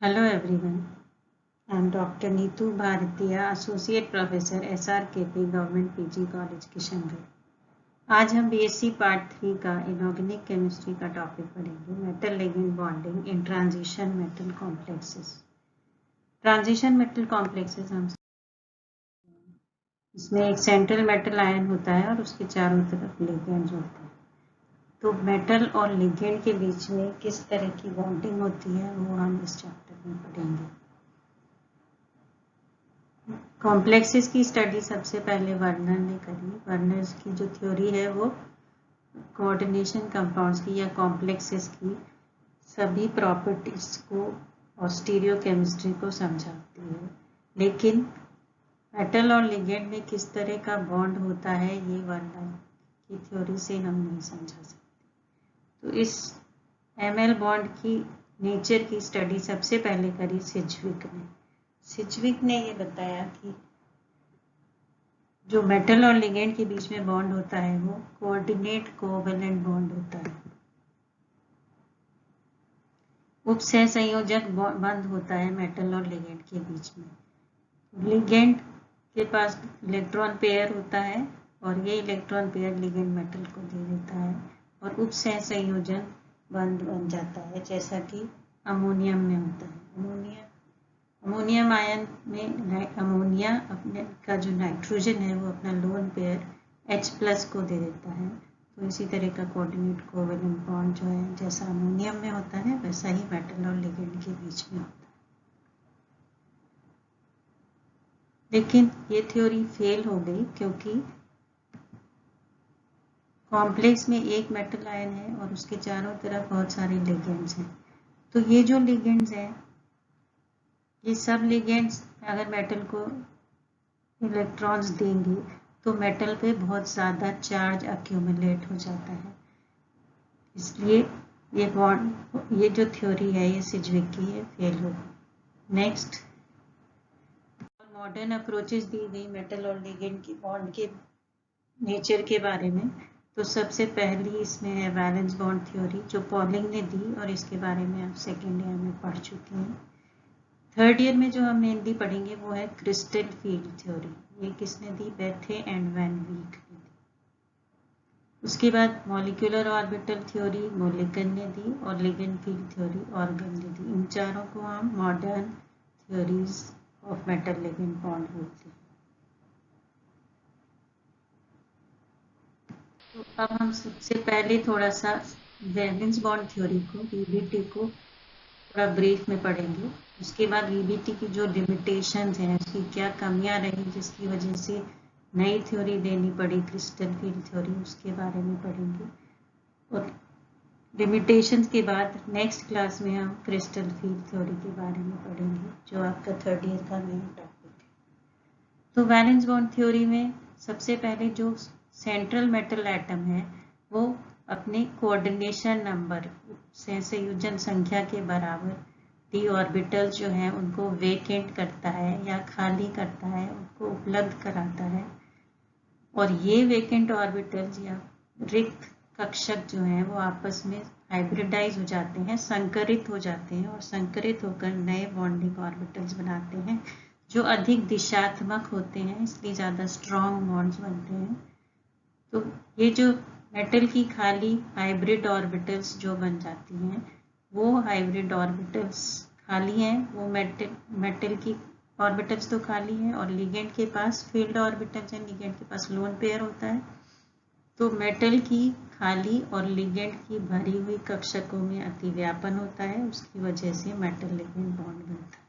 Hello everyone. I am Dr. Neetu Bharatiya, Associate Professor SRKP Government PG College Kishangarh. आज हम BSc part 3 का inorganic chemistry का topic पढ़ेंगे, metal ligand bonding in transition metal complexes. Transition metal complexes हम इसमें एक central metal ion होता है और उसके चारों तरफ लिगेंड्स होते हैं। तो मेटल और लिगेंड के बीच में किस तरह की बॉन्डिंग होती है वो हम इस चैप्टर में पढ़ेंगे। कॉम्प्लेक्सेस की स्टडी सबसे पहले वर्नर ने करी। वर्नर की जो थ्योरी है वो कोऑर्डिनेशन कंपाउंड्स की या कॉम्प्लेक्सेस की सभी प्रॉपर्टीज को और स्टीरियोकेमिस्ट्री को समझाती है, लेकिन मेटल और लिगेंड में किस तरह का बॉन्ड होता है ये वर्नर की थ्योरी से हम नहीं समझा सकते। तो इस एमएल बॉन्ड की नेचर की स्टडी सबसे पहले करी सिज्विक ने। सिज्विक ने ये बताया कि जो मेटल और लिगेंड के बीच में बॉन्ड होता है वो कोऑर्डिनेट कोवैलेंट बॉन्ड होता है। उपसह संयोजक बंध होता है मेटल और लिगेंड के बीच में। लिगेंड के पास इलेक्ट्रॉन पेयर होता है और ये इलेक्ट्रॉन पेयर लिगेंड मेटल को दे देता है और उपसह संयोजन बंध बन जाता है, जैसा कि अमोनियम में होता है। अमोनियम आयन में अमोनिया अपने का जो नाइट्रोजन है वो अपना लोन पेयर H+ को दे देता है। तो इसी तरह का कोऑर्डिनेट कोवैलेंट बॉन्ड जो है जैसा अमोनियम में होता है वैसा ही मेटल और लिगेंड के बीच में होता है। लेकिन ये थ्योरी फेल हो गई क्योंकि कॉम्प्लेक्स में एक मेटल आयन है और उसके चारों तरफ बहुत सारे लिगेंड्स हैं। तो ये जो लिगेंड्स हैं ये सब लिगेंड्स अगर मेटल को इलेक्ट्रॉन्स देंगे तो मेटल पे बहुत ज़्यादा चार्ज अक्यूमुलेट हो जाता है। इसलिए ये जो थ्योरी है ये सिज्विक की है, फेल हो गई। नेक्स्ट मॉडर्न अप्रोचेस दी गई मेटल और लिगेंड की बॉन्ड के नेचर के बारे में। तो सबसे पहली इसमें है वैलेंस बॉन्ड थ्योरी जो पॉलिंग ने दी और इसके बारे में आप सेकेंड ईयर में पढ़ चुके हैं। थर्ड ईयर में जो हम मेनली पढ़ेंगे वो है क्रिस्टल फील्ड थ्योरी। ये किसने दी? बेथे एंड वैन वीक ने दी। उसके बाद मॉलिक्यूलर ऑर्बिटल थ्योरी मोलिकन ने दी और लिगेंड फील्ड थ्योरी ऑर्गन ने दी। इन चारों को हम modern theories of metal ligand bond बोलते हैं। तो अब हम सबसे पहले थोड़ा सा वैलेंस बॉन्ड थ्योरी को VBT को थोड़ा ब्रीफ में पढ़ेंगे। उसके बाद VBT की जो लिमिटेशंस हैं उसकी क्या कमियां रही जिसकी वजह से नई थ्योरी देनी पड़ी क्रिस्टल फील्ड थ्योरी, उसके बारे में पढ़ेंगे। और लिमिटेशंस के बाद नेक्स्ट क्लास में हम क्रिस्टल फील्ड थ्योरी के बारे में पढ़ेंगे जो आपका थर्ड ईयर का मेन टॉपिक है। तो वैलेंस बॉन्ड थ्योरी में सबसे पहले जो सेंट्रल मेटल एटम है वो अपने कोऑर्डिनेशन नंबर संयोजन संख्या के बराबर डी ऑर्बिटल्स जो हैं उनको वेकेंट करता है या खाली करता है, उनको उपलब्ध कराता है। और ये वेकेंट ऑर्बिटल्स या रिक्त कक्षक जो हैं वो आपस में हाइब्रिडाइज हो जाते हैं, संकरित हो जाते हैं और संकरित होकर नए बॉन्डिंग ऑर्बिटल्स बनाते हैं जो अधिक दिशात्मक होते हैं, इसलिए ज़्यादा स्ट्रॉन्ग बॉन्ड्स बनते हैं। तो ये जो मेटल की खाली हाइब्रिड ऑर्बिटल्स जो बन जाती हैं वो हाइब्रिड ऑर्बिटल्स खाली हैं, वो मेटल की ऑर्बिटल्स तो खाली हैं और लिगेंड के पास फील्ड ऑर्बिटल्स हैं, लिगेंड के पास लोन पेयर होता है। तो मेटल की खाली और लिगेंड की भरी हुई कक्षकों में अतिव्यापन होता है, उसकी वजह से मेटल लिगेंड बॉन्ड बनता है।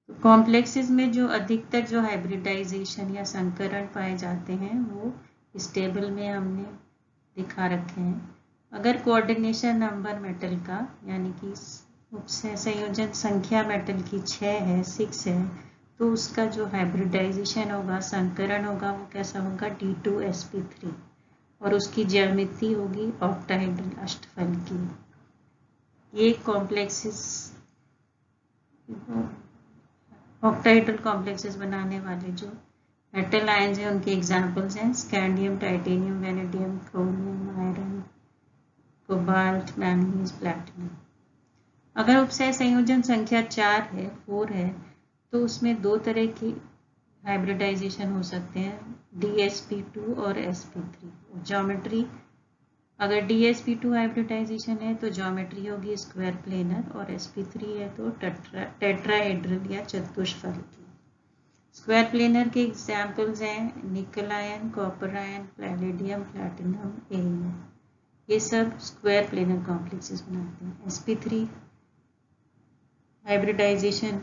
कॉम्प्लेक्सेस में जो अधिकतर जो हाइब्रिडाइजेशन या संकरण पाए जाते हैं वो इस टेबल में हमने दिखा रखे हैं। अगर कोऑर्डिनेशन नंबर मेटल का यानी कि संयोजन संख्या मेटल की 6 है तो उसका जो हाइब्रिडाइजेशन होगा, संकरण होगा, वो कैसा होगा? D2sp3 और उसकी ज्यामिति होगी ऑक्टाहेड्रल अष्टफल की। ये कॉम्प्लेक्सेस ऑक्टाहेड्रल कॉम्प्लेक्सेस बनाने वाले जो मेटल आयंस हैं उनके एग्जाम्पल्स हैं scandium, titanium, vanadium, chromium, iron, cobalt, manganese, platinum. अगर उपसय संयोजन संख्या 4 है तो उसमें 2 तरह की हाइब्रिडाइजेशन हो सकते हैं, DsP2 और sp3। ज्योमेट्री, अगर DsP2 हाइब्रिडाइजेशन है तो ज्योमेट्री होगी स्क्वायर प्लेनर, और sp3 है तो टेट्राहेड्रल या चतुष्फलकी। स्क्वायर प्लेनर के एग्जाम्पल्स हैं निकल ion, copper ion, palladium, platinum, AU. ये सब स्क्वायर प्लेनर कॉम्प्लेक्सेस बनाते हैं। sp3 हाइब्रिडाइजेशन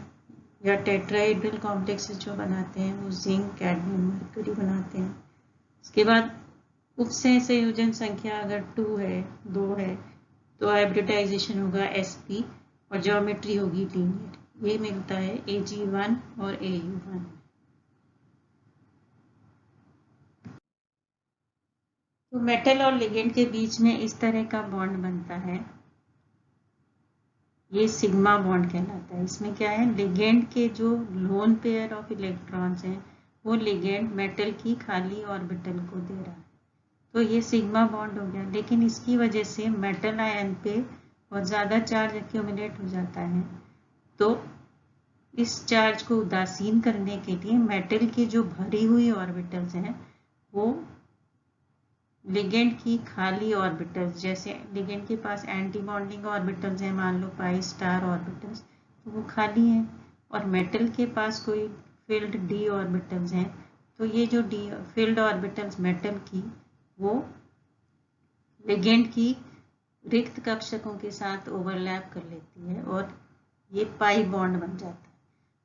या टेट्राहेड्रल कॉम्प्लेक्सेस जो बनाते हैं वो जिंक, कैडमियम, मरकरी बनाते हैं। इसके बाद उपसय संयोजन संख्या अगर 2 है तो हाइब्रिडाइजेशन होगा sp और ज्योमेट्री होगी लीनियर। ये मिलता है Ag1 और Au1। तो मेटल और लिगेंड के बीच में इस तरह का बॉन्ड बनता है, ये सिग्मा बॉन्ड कहलाता है। इसमें क्या है, लिगेंड के जो लोन पेयर ऑफ इलेक्ट्रॉन्स हैं वो लिगेंड मेटल की खाली ऑर्बिटल को दे रहा है, तो ये सिग्मा बॉन्ड हो गया। लेकिन इसकी वजह से मेटल आयन पे बहुत ज़्यादा चार्ज एक्यूमुलेट हो जाता है, तो इस चार्ज को उदासीन करने के लिए मेटल की जो भरी हुई ऑर्बिटल्स हैं वो लिगेंड की खाली ऑर्बिटल्स, जैसे लिगेंड के पास एंटी बॉन्डिंग ऑर्बिटल्स हैं, मान लो पाई स्टार ऑर्बिटल्स, तो वो खाली हैं, और मेटल के पास कोई फील्ड डी ऑर्बिटल्स हैं, तो ये जो डी फील्ड ऑर्बिटल्स मेटल की वो लिगेंड की रिक्त कक्षकों के साथ ओवरलैप कर लेती है और ये पाई बॉन्ड बन जाता है।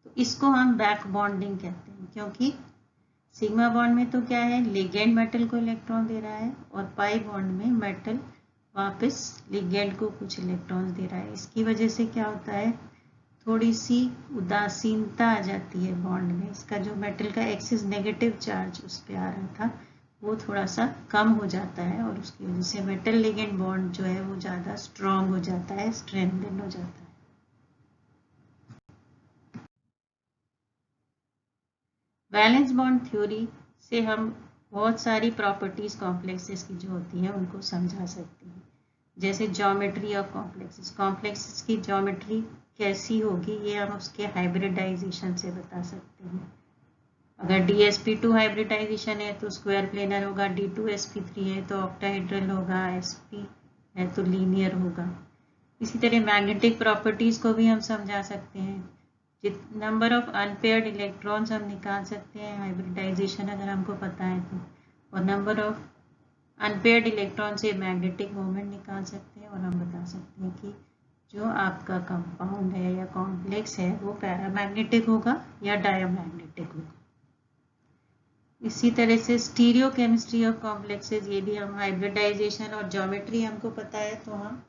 तो इसको हम बैक बॉन्डिंग कहते हैं, क्योंकि सिग्मा बॉन्ड में तो क्या है, लिगेंड मेटल को इलेक्ट्रॉन दे रहा है, और पाई बॉन्ड में मेटल वापस लिगेंड को कुछ इलेक्ट्रॉन्स दे रहा है। इसकी वजह से क्या होता है, थोड़ी सी उदासीनता आ जाती है बॉन्ड में। इसका जो मेटल का एक्सिस नेगेटिव चार्ज उस पर आ रहा था वो थोड़ा सा कम हो जाता है, और उसकी वजह से मेटल लिगेंड बॉन्ड जो है वो ज़्यादा स्ट्रॉन्ग हो जाता है, स्ट्रेंथन हो जाता है। वैलेंस बॉन्ड थ्योरी से हम बहुत सारी प्रॉपर्टीज कॉम्प्लेक्सेस की जो होती हैं उनको समझा सकते हैं, जैसे ज्योमेट्री ऑफ कॉम्प्लेक्सेस। कॉम्प्लेक्सेस की ज्योमेट्री कैसी होगी ये हम उसके हाइब्रिडाइजेशन से बता सकते हैं। अगर DsP2 हाइब्रिडाइजेशन है तो स्क्वायर प्लेनर होगा, D2sp3 है तो ऑक्टाहेड्रल होगा, sp है तो लीनियर होगा। इसी तरह मैग्नेटिक प्रॉपर्टीज को भी हम समझा सकते हैं, नंबर ऑफ अनपेयर्ड इलेक्ट्रॉन्स हम निकाल सकते हैं हाइब्रिडाइजेशन अगर हमको पता है तो, और नंबर ऑफ अनपेयर्ड इलेक्ट्रॉन से मैग्नेटिक मोमेंट निकाल सकते हैं, और हम बता सकते हैं कि जो आपका कंपाउंड है या कॉम्प्लेक्स है वो पैरामैग्नेटिक होगा या डायमैग्नेटिक होगा। इसी तरह से स्टीरियो केमिस्ट्री ऑफ कॉम्प्लेक्सेस, ये भी हम हाइब्रिडाइजेशन और ज्योमेट्री हमको पता है तो हम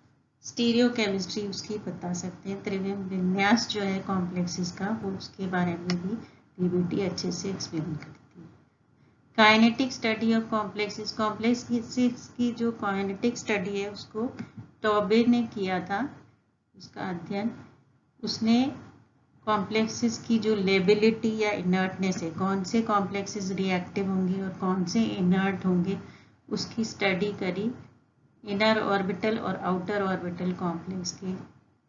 स्टीरियो केमिस्ट्री उसकी बता सकते हैं। त्रिविम विन्यास जो है कॉम्प्लेक्सेस का वो उसके बारे में भी PBT अच्छे से एक्सप्लेन करती है। Kinetic study of complexes, complexes की जो काइनेटिक स्टडी है उसको टॉबे ने किया था, उसका अध्ययन। उसने कॉम्प्लेक्सेस की जो लेबिलिटी या इनर्टनेस है, कौन से कॉम्प्लेक्सेस रिएक्टिव होंगे और कौन से इनर्ट होंगे, उसकी स्टडी करी इनर ऑर्बिटल और आउटर ऑर्बिटल कॉम्प्लेक्स के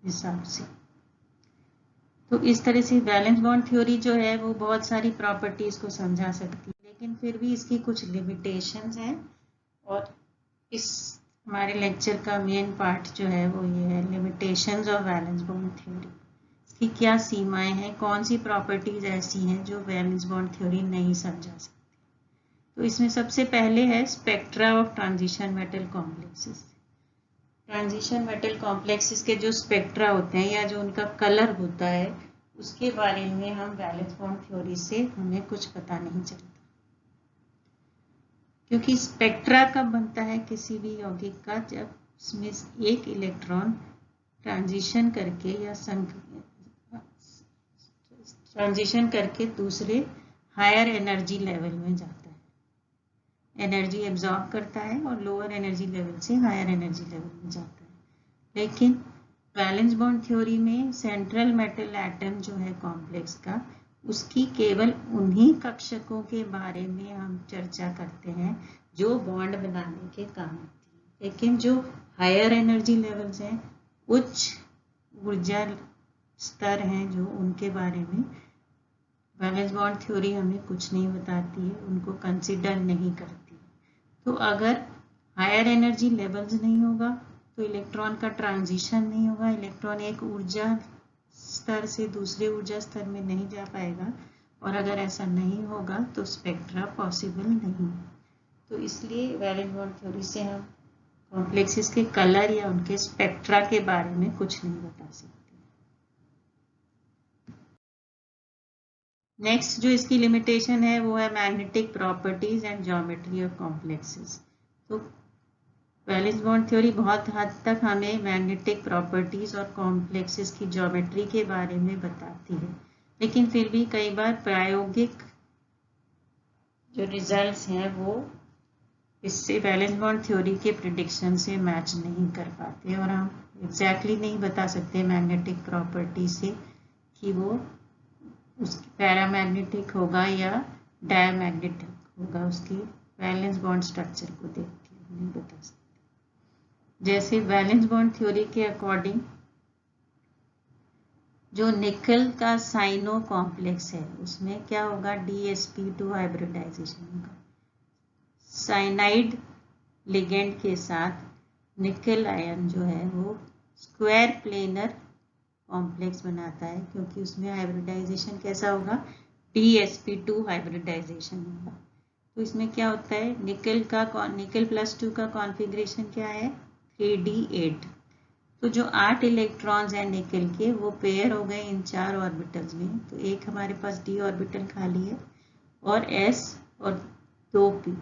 हिसाब से। तो इस तरह से वैलेंस बॉन्ड थ्योरी जो है वो बहुत सारी प्रॉपर्टीज को समझा सकती है, लेकिन फिर भी इसकी कुछ लिमिटेशंस हैं, और इस हमारे लेक्चर का मेन पार्ट जो है वो ये है, limitations of valence bond theory. इसकी क्या सीमाएं हैं, कौन सी प्रॉपर्टीज ऐसी हैं जो वैलेंस बॉन्ड थ्योरी नहीं समझा सकती। तो इसमें सबसे पहले है spectra of transition metal complexes. Transition metal complexes के जो स्पेक्ट्रा होते हैं या जो उनका कलर होता है उसके बारे में हम वैलेंस बॉन्ड थ्योरी से हमें कुछ पता नहीं चलता, क्योंकि स्पेक्ट्रा कब बनता है किसी भी यौगिक का, जब उसमें एक इलेक्ट्रॉन ट्रांजिशन करके या ट्रांजिशन करके दूसरे हायर एनर्जी लेवल में जाता है, एनर्जी एब्जॉर्ब करता है और लोअर एनर्जी लेवल से हायर एनर्जी लेवल में जाता है। लेकिन वैलेंस बॉन्ड थ्योरी में सेंट्रल मेटल एटम जो है कॉम्प्लेक्स का, उसकी केवल उन्हीं कक्षकों के बारे में हम चर्चा करते हैं जो बॉन्ड बनाने के काम आती है, लेकिन जो हायर एनर्जी लेवल्स हैं, उच्च ऊर्जा स्तर हैं जो, उनके बारे में वैलेंस बॉन्ड थ्योरी हमें कुछ नहीं बताती है, उनको कंसिडर नहीं करती। तो अगर हायर एनर्जी लेवल्स नहीं होगा तो इलेक्ट्रॉन का ट्रांजिशन नहीं होगा, इलेक्ट्रॉन एक ऊर्जा स्तर से दूसरे ऊर्जा स्तर में नहीं जा पाएगा, और अगर ऐसा नहीं होगा तो स्पेक्ट्रा पॉसिबल नहीं। तो इसलिए वैलेंस बॉन्ड थ्योरी से हम कॉम्प्लेक्सेस के कलर या उनके स्पेक्ट्रा के बारे में कुछ नहीं बता सकते। नेक्स्ट जो इसकी लिमिटेशन है वो है magnetic properties and geometry of complexes. तो वैलेंस बॉन्ड थ्योरी बहुत हद तक हमें मैग्नेटिक प्रॉपर्टीज और कॉम्प्लेक्सेस की ज्योमेट्री के बारे में बताती है, लेकिन फिर भी कई बार प्रायोगिक जो रिजल्ट्स हैं वो इससे वैलेंस बॉन्ड थ्योरी के प्रिडिक्शन से मैच नहीं कर पाते, और हम एग्जैक्टली नहीं बता सकते मैग्नेटिक प्रॉपर्टी से कि वो उसकी पैरामैग्नेटिक होगा या डायमैग्नेटिक होगा, उसकी वैलेंस बॉन्ड स्ट्रक्चर को देख के नहीं बता सकते। जैसे वैलेंस बॉन्ड थ्योरी के अकॉर्डिंग जो निकल का साइनो कॉम्प्लेक्स है उसमें क्या होगा, DsP2 हाइब्रिडाइजेशन होगा। साइनाइड लिगेंड के साथ निकल आयन जो है वो स्क्वायर प्लेनर कॉम्प्लेक्स बनाता है, क्योंकि उसमें हाइब्रिडाइजेशन कैसा होगा, DsP2 हाइब्रिडाइजेशन होगा। तो इसमें क्या होता है, निकल +2 का कॉन्फ़िगरेशन क्या है, 3d8। तो जो 8 इलेक्ट्रॉन्स हैं निकल के वो पेयर हो गए इन 4 ऑर्बिटल्स में। तो एक हमारे पास d ऑर्बिटल खाली है और s और 2p,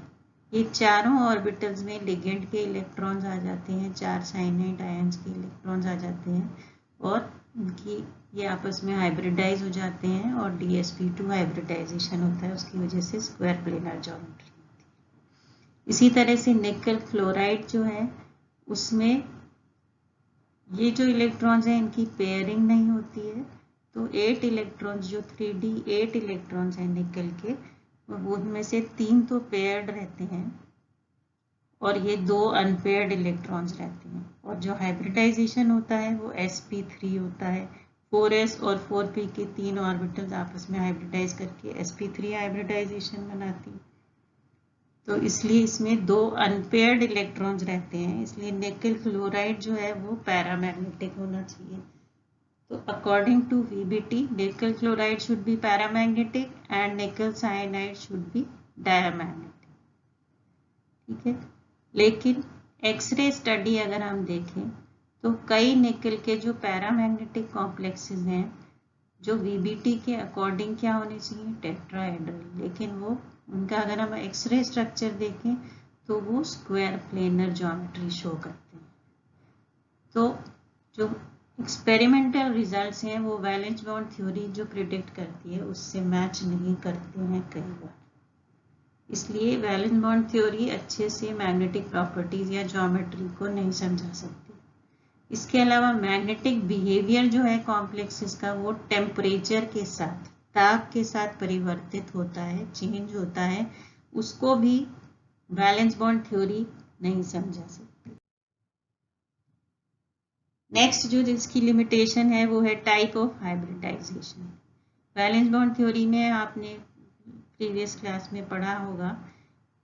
ये चारों ऑर्बिटल्स में लिगेंड के इलेक्ट्रॉन्स आ जाते हैं, 4 साइनाइड आयंस के इलेक्ट्रॉन्स आ जाते हैं और उनकी ये आपस में हाइब्रिडाइज हो जाते हैं और DsP2 हाइब्रिडाइजेशन होता है, उसकी वजह से स्क्वायर प्लेनर ज्योमेट्री होती है। इसी तरह से निकल क्लोराइड जो है उसमें ये जो इलेक्ट्रॉन्स हैं इनकी पेयरिंग नहीं होती है, तो 8 इलेक्ट्रॉन्स जो 3d8 इलेक्ट्रॉन्स हैं निकल के, वो उनमें से 3 तो पेयर्ड रहते हैं और ये 2 अनपेयर्ड इलेक्ट्रॉन्स रहते हैं, और जो हाइब्रिडाइजेशन होता है वो sp3 होता है। 4s और 4p के 3 ऑर्बिटल्स आपस में हाइब्रिडाइज करके sp3 हाइब्रिडाइजेशन बनाती है। तो इसलिए इसमें 2 अनपेयर्ड इलेक्ट्रॉन्स रहते हैं, इसलिए निकल क्लोराइड जो है वो पैरामैग्नेटिक होना चाहिए। तो अकॉर्डिंग टू VBT निकल chloride should be paramagnetic and निकल साइनाइड शुड बी डायमैग्नेटिक। ठीक है, लेकिन एक्सरे स्टडी अगर हम देखें तो कई निकल के जो पैरामैग्नेटिक कॉम्प्लेक्सेस हैं जो VBT के अकॉर्डिंग क्या होने चाहिए, टेट्राहेड्रल, लेकिन वो उनका अगर हम एक्सरे स्ट्रक्चर देखें तो वो स्क्वायर प्लेनर ज्योमेट्री शो करते हैं। तो जो एक्सपेरिमेंटल रिजल्ट्स हैं वो वैलेंस बॉन्ड थ्योरी जो प्रिडिक्ट करती है उससे मैच नहीं करते हैं कई बार, इसलिए वैलेंस बॉन्ड थ्योरी अच्छे से मैग्नेटिक प्रॉपर्टीज या ज्योमेट्री को नहीं समझा सकती। इसके अलावा मैग्नेटिक बिहेवियर जो है कॉम्प्लेक्सेस का वो टेम्परेचर के साथ, ताप के साथ परिवर्तित होता है, चेंज होता है, उसको भी वैलेंस बॉन्ड थ्योरी नहीं समझा सकती। नेक्स्ट जो जिसकी लिमिटेशन है वो है type of hybridization. Valence bond theory में आपने प्रीवियस क्लास में पढ़ा होगा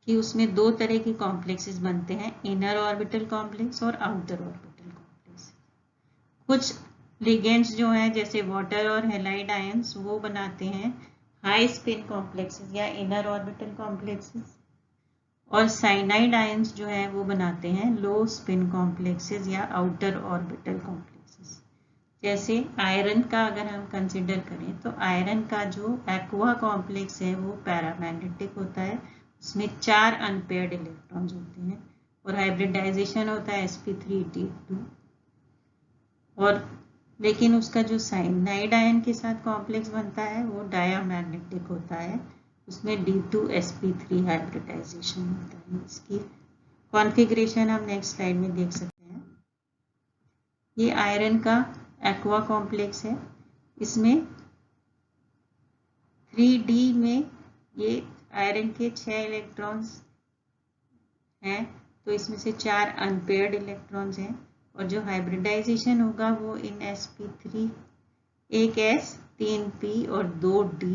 कि उसमें 2 तरह के कॉम्प्लेक्सेस बनते हैं, इनर ऑर्बिटल कॉम्प्लेक्स और आउटर ऑर्बिटल कॉम्प्लेक्स। कुछ लिगेंड्स जो हैं जैसे वाटर और हैलाइड आयंस वो बनाते हैं हाई स्पिन कॉम्प्लेक्सेस या इनर ऑर्बिटल कॉम्प्लेक्सेस, और साइनाइड आयंस जो है वो बनाते हैं लो स्पिन कॉम्प्लेक्सेस या आउटर ऑर्बिटल कॉम्प्लेक्सेस। जैसे आयरन का अगर हम कंसिडर करें तो आयरन का जो एक्वा कॉम्प्लेक्स है वो पैरामैग्नेटिक होता है, उसमें 4 अनपेयर्ड इलेक्ट्रॉन्स होते हैं और हाइब्रिडाइजेशन होता है sp3d2, और लेकिन उसका जो साइनाइड आयन के साथ कॉम्प्लेक्स बनता है वो डायमैग्नेटिक होता है, उसमें d2sp3 हाइब्रिडाइजेशन होता है। इसकी कॉन्फ़िगरेशन हम नेक्स्ट स्लाइड में देख सकते हैं। ये आयरन का एक्वा कॉम्प्लेक्स है, इसमें 3d में ये आयरन के 6 इलेक्ट्रॉन्स हैं, तो इसमें से 4 अनपेयर्ड इलेक्ट्रॉन्स हैं और जो हाइब्रिडाइजेशन होगा वो इन sp3 एक s 3 p और 2 d,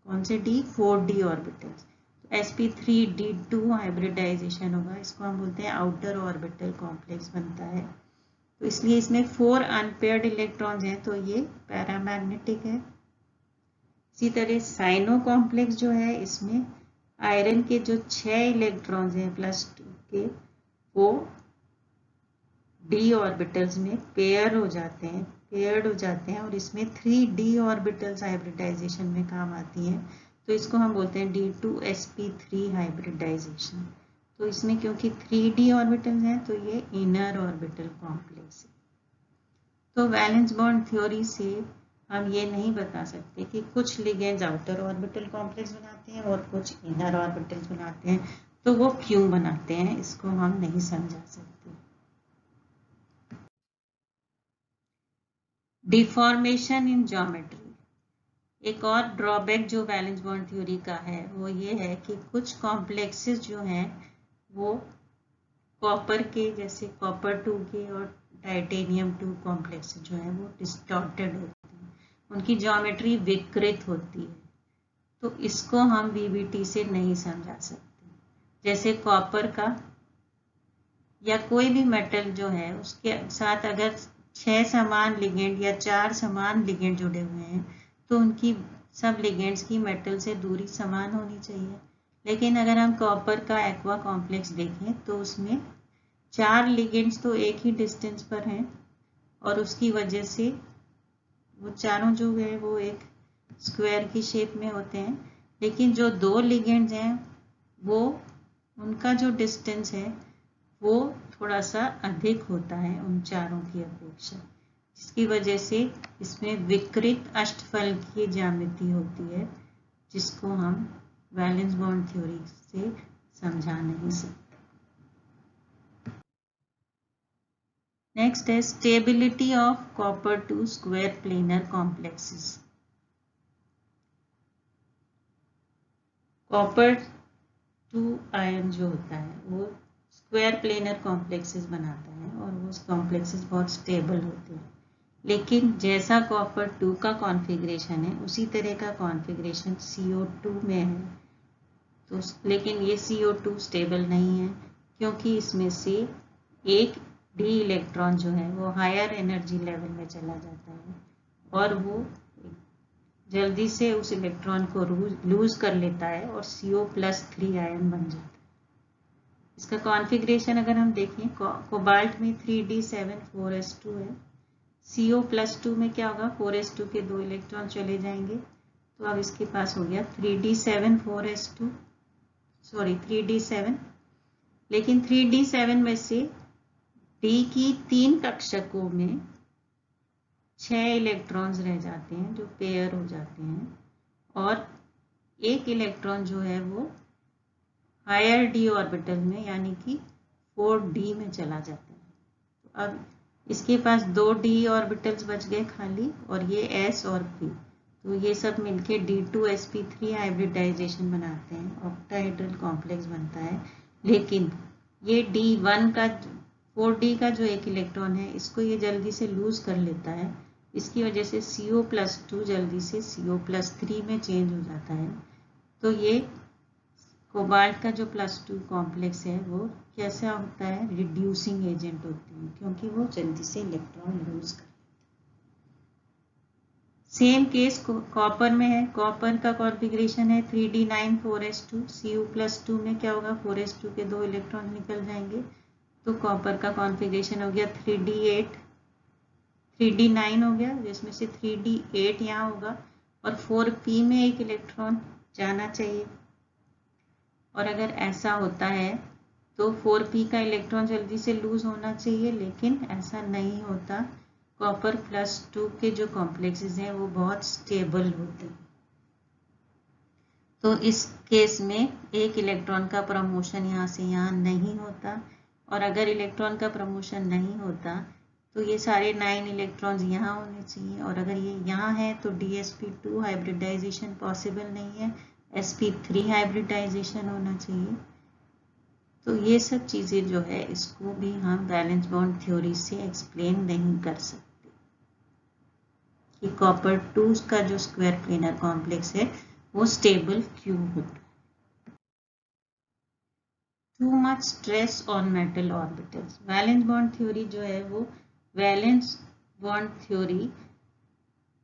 कौन से d, 4d ऑर्बिटल्स, तो sp3d2 हाइब्रिडाइजेशन होगा, इसको हम बोलते हैं आउटर ऑर्बिटल कॉम्प्लेक्स बनता है। तो इसलिए इसमें 4 अनपेयर्ड इलेक्ट्रॉन्स हैं तो ये पैरामैग्नेटिक है। इसी तरह साइनो कॉम्प्लेक्स जो है इसमें आयरन के जो 6 इलेक्ट्रॉन्स हैं +2 के वो d ऑर्बिटल्स में पेयर्ड हो जाते हैं और इसमें 3d ऑर्बिटल्स हाइब्रिडाइजेशन में काम आती हैं, तो इसको हम बोलते हैं d2sp3 हाइब्रिडाइजेशन। तो इसमें क्योंकि 3d ऑर्बिटल्स हैं तो ये इनर ऑर्बिटल कॉम्प्लेक्स है। तो वैलेंस बॉन्ड थ्योरी से हम ये नहीं बता सकते कि कुछ लिगेंड्स आउटर ऑर्बिटल कॉम्प्लेक्स बनाते हैं और कुछ इनर ऑर्बिटल्स बनाते हैं, तो वो क्यों बनाते हैं इसको हम नहीं समझा सकते। डिफॉर्मेशन इन ज्योमेट्री, एक और ड्रॉबैक जो वैलेंस बॉन्ड थ्योरी का है वो ये है कि कुछ कॉम्प्लेक्सेस जो हैं वो कॉपर के, जैसे कॉपर 2 के और टाइटेनियम 2 कॉम्प्लेक्स जो है वो डिस्टॉर्टेड होती है, उनकी ज्योमेट्री विकृत होती है, तो इसको हम वीबीटी से नहीं समझा सकते। जैसे कॉपर का या कोई भी मेटल जो है उसके साथ अगर 6 समान लिगेंड या 4 समान लिगेंड जुड़े हुए हैं तो उनकी सब लिगेंड्स की मेटल से दूरी समान होनी चाहिए। लेकिन अगर हम कॉपर का एक्वा कॉम्प्लेक्स देखें तो उसमें 4 लिगेंड्स तो एक ही डिस्टेंस पर हैं और उसकी वजह से वो चारों जो है वो एक स्क्वायर की शेप में होते हैं, लेकिन जो 2 लिगेंड्स हैं वो उनका जो डिस्टेंस है वो थोड़ा सा अधिक होता है उन चारों की अपेक्षा, जिसकी वजह से इसमें विकृत अष्टफल की ज्यामिति होती है, जिसको हम वैलेंस बॉन्ड थ्योरी से समझा नहीं सकते। नेक्स्ट है stability of copper 2 square planar complexes. Copper 2 ion जो होता है वो स्क्वायर प्लेनर कॉम्प्लेक्सेस बनाता है और वो कॉम्प्लेक्सेस बहुत स्टेबल होते हैं, लेकिन जैसा कॉपर 2 का कॉन्फ़िगरेशन है उसी तरह का कॉन्फ़िगरेशन CO2 में है, तो लेकिन ये CO2 स्टेबल नहीं है क्योंकि इसमें से एक d इलेक्ट्रॉन जो है वो हायर एनर्जी लेवल में चला जाता है और वो जल्दी से उस इलेक्ट्रॉन को लूज कर लेता है और CO+3 आयन बन जाता है। इसका कॉन्फ़िगरेशन अगर हम देखें, कोबाल्ट में 3d7 4s2 है, CO+2 में क्या होगा, 4s2 के 2 इलेक्ट्रॉन चले जाएंगे, तो अब इसके पास हो गया 3d7, लेकिन 3d7 में से d की 3 कक्षकों में 6 इलेक्ट्रॉन्स रह जाते हैं जो पेयर हो जाते हैं और एक इलेक्ट्रॉन जो है वो हायर d ऑर्बिटल में यानी कि 4d में चला जाता है। तो अब इसके पास 2d ऑर्बिटल्स बच गए खाली और ये s और p, तो ये सब मिलके d2sp3 हाइब्रिडाइजेशन बनाते हैं, ऑक्टाहेड्रल कॉम्प्लेक्स बनता है। लेकिन ये d1 का 4d का जो एक इलेक्ट्रॉन है इसको ये जल्दी से लूज कर लेता है, इसकी वजह से CO+2 जल्दी से CO+3 में चेंज हो जाता है। तो ये कोबाल्ट का जो +2 कॉम्प्लेक्स है वो कैसा होता है, रिड्यूसिंग एजेंट होते हैं क्योंकि वो जल्दी से इलेक्ट्रॉन लूज कर। सेम केस कॉपर में है, कॉपर का कॉन्फ़िगरेशन है 3d9 4s2, Cu+2 में क्या होगा, 4s2 के 2 इलेक्ट्रॉन निकल जाएंगे, तो कॉपर का कॉन्फ़िगरेशन हो गया 3d9 हो गया, जिसमें से 3d8 यहाँ होगा और 4p में एक इलेक्ट्रॉन जाना चाहिए। और अगर ऐसा होता है तो 4p का इलेक्ट्रॉन जल्दी से लूज होना चाहिए, लेकिन ऐसा नहीं होता। कॉपर +2 के जो कॉम्प्लेक्सेस हैं वो बहुत स्टेबल होते हैं, तो इस केस में एक इलेक्ट्रॉन का प्रमोशन यहाँ से यहाँ नहीं होता, और अगर इलेक्ट्रॉन का प्रमोशन नहीं होता तो ये सारे 9 इलेक्ट्रॉन्स यहाँ होने चाहिए, और अगर ये यहाँ है तो dsp2 हाइब्रिडाइजेशन पॉसिबल नहीं है, sp3 हाइब्रिडाइजेशन होना चाहिए। तो ये सब चीज़ें जो है इसको भी हम वैलेंस बॉन्ड थ्योरी से एक्सप्लेन नहीं कर सकते कि कॉपर 2 का जो स्क्वायर प्लेनर कॉम्प्लेक्स है वो स्टेबल क्यों होता है। Too much stress on metal orbitals. Valence bond theory जो है वो वैलेंस बॉन्ड थ्योरी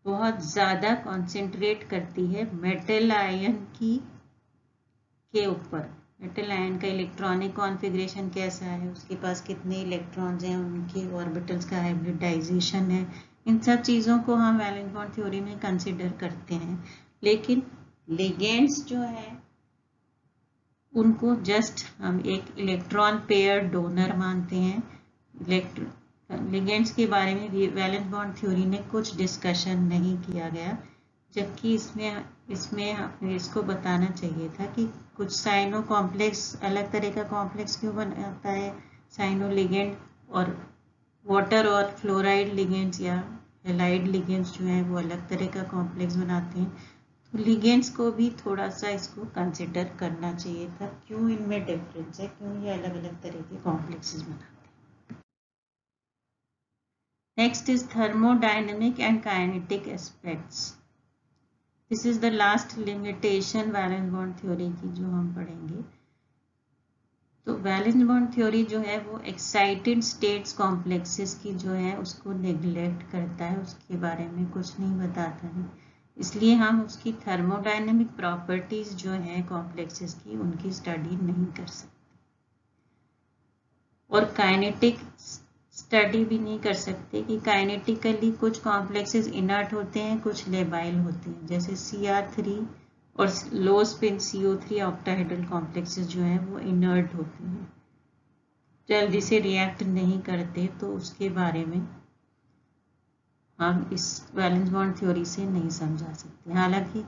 बहुत ज़्यादा कॉन्सेंट्रेट करती है मेटल आयन के ऊपर। मेटल आयन का इलेक्ट्रॉनिक कॉन्फ़िगरेशन कैसा है, उसके पास कितने इलेक्ट्रॉन्स हैं, उनके ऑर्बिटल्स का हाइब्रिडाइजेशन है, इन सब चीज़ों को हम वैलेंस बॉन्ड थ्योरी में कंसिडर करते हैं। लेकिन लिगेंड्स जो है उनको जस्ट हम एक इलेक्ट्रॉन पेयर डोनर मानते हैं। लिगेंड्स के बारे में वैलेंस बॉन्ड थ्योरी ने कुछ डिस्कशन नहीं किया गया, जबकि इसमें इसको बताना चाहिए था कि कुछ साइनो कॉम्प्लेक्स अलग तरह का कॉम्प्लेक्स क्यों बनाता है, साइनो लिगेंड और वाटर और फ्लोराइड लिगेंड्स या हेलाइड लिगेंड्स जो हैं वो अलग तरह का कॉम्प्लेक्स बनाते हैं। तो लिगेंड्स को भी थोड़ा सा इसको कंसिडर करना चाहिए था, क्यों इनमें डिफरेंस है, क्यों ये अलग अलग तरह के कॉम्प्लेक्सेस बनाते हैं। Next is thermodynamic and kinetic aspects. This is the last limitation valence bond theory की जो हम पढ़ेंगे। तो वैलेंस बॉन्ड थ्योरी जो है वो एक्साइटेड स्टेट्स कॉम्प्लेक्सेस की जो है उसको नेग्लेक्ट करता है, उसके बारे में कुछ नहीं बताता है, इसलिए हम उसकी थर्मोडायनेमिक प्रॉपर्टीज जो है कॉम्प्लेक्सेस की उनकी स्टडी नहीं कर सकते और काइनेटिक स्टडी भी नहीं कर सकते कि काइनेटिकली कुछ कॉम्प्लेक्सेस इनर्ट होते हैं, कुछ लेबाइल होते हैं, जैसे Cr3 और लो स्पिन CO3 ऑक्टाहेड्रल कॉम्प्लेक्सेस जो हैं वो इनर्ट होते हैं, जल्दी से रिएक्ट नहीं करते। तो उसके बारे में हम इस वैलेंस बॉन्ड थ्योरी से नहीं समझा सकते। हालांकि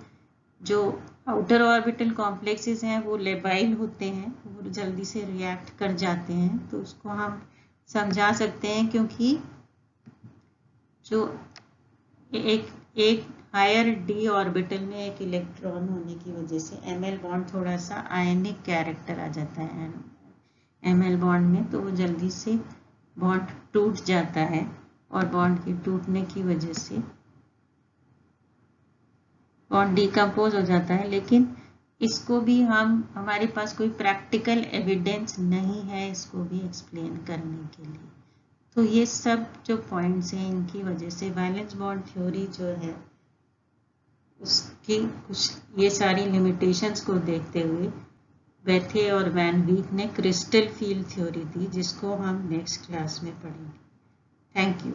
जो आउटर ऑर्बिटल कॉम्प्लेक्सेस हैं वो लेबाइल होते हैं, वो जल्दी से रिएक्ट कर जाते हैं, तो उसको हम समझा सकते हैं, क्योंकि जो एक हायर d ऑर्बिटल में एक इलेक्ट्रॉन होने की वजह से Ml बॉन्ड थोड़ा सा आयनिक कैरेक्टर आ जाता है Ml बॉन्ड में, तो वो जल्दी से बॉन्ड टूट जाता है और बॉन्ड के टूटने की वजह से बॉन्ड डिकम्पोज हो जाता है। लेकिन इसको भी हमारे पास कोई प्रैक्टिकल एविडेंस नहीं है इसको भी एक्सप्लेन करने के लिए। तो ये सब जो पॉइंट्स हैं इनकी वजह से वैलेंस बॉन्ड थ्योरी जो है उसकी कुछ ये सारी लिमिटेशंस को देखते हुए बेथे और वैन वीक ने क्रिस्टल फील्ड थ्योरी दी, जिसको हम नेक्स्ट क्लास में पढ़ेंगे। Thank you.